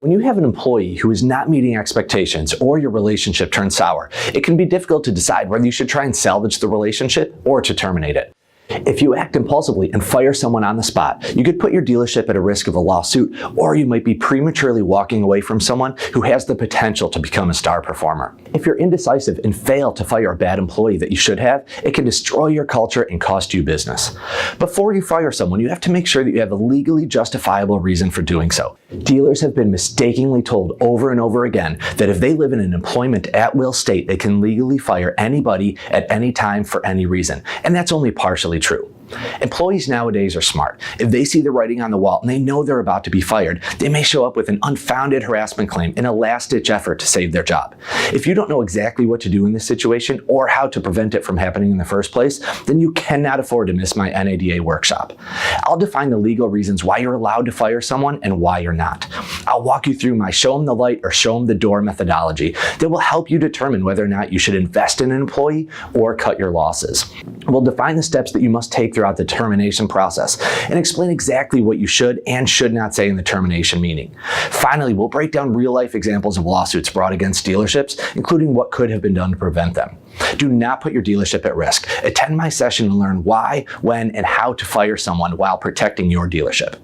When you have an employee who is not meeting expectations or your relationship turns sour, it can be difficult to decide whether you should try and salvage the relationship or to terminate it. If you act impulsively and fire someone on the spot, you could put your dealership at a risk of a lawsuit, or you might be prematurely walking away from someone who has the potential to become a star performer. If you're indecisive and fail to fire a bad employee that you should have, it can destroy your culture and cost you business. Before you fire someone, you have to make sure that you have a legally justifiable reason for doing so. Dealers have been mistakenly told over and over again that if they live in an employment at-will state, they can legally fire anybody at any time for any reason, and that's only partially true. Employees nowadays are smart. If they see the writing on the wall and they know they're about to be fired, they may show up with an unfounded harassment claim in a last-ditch effort to save their job. If you don't know exactly what to do in this situation or how to prevent it from happening in the first place, then you cannot afford to miss my NADA workshop. I'll define the legal reasons why you're allowed to fire someone and why you're not. I'll walk you through my show them the light or show them the door methodology that will help you determine whether or not you should invest in an employee or cut your losses. We'll define the steps that you must take throughout the termination process and explain exactly what you should and should not say in the termination meeting. Finally, we'll break down real-life examples of lawsuits brought against dealerships, including what could have been done to prevent them. Do not put your dealership at risk. Attend my session and learn why, when, and how to fire someone while protecting your dealership.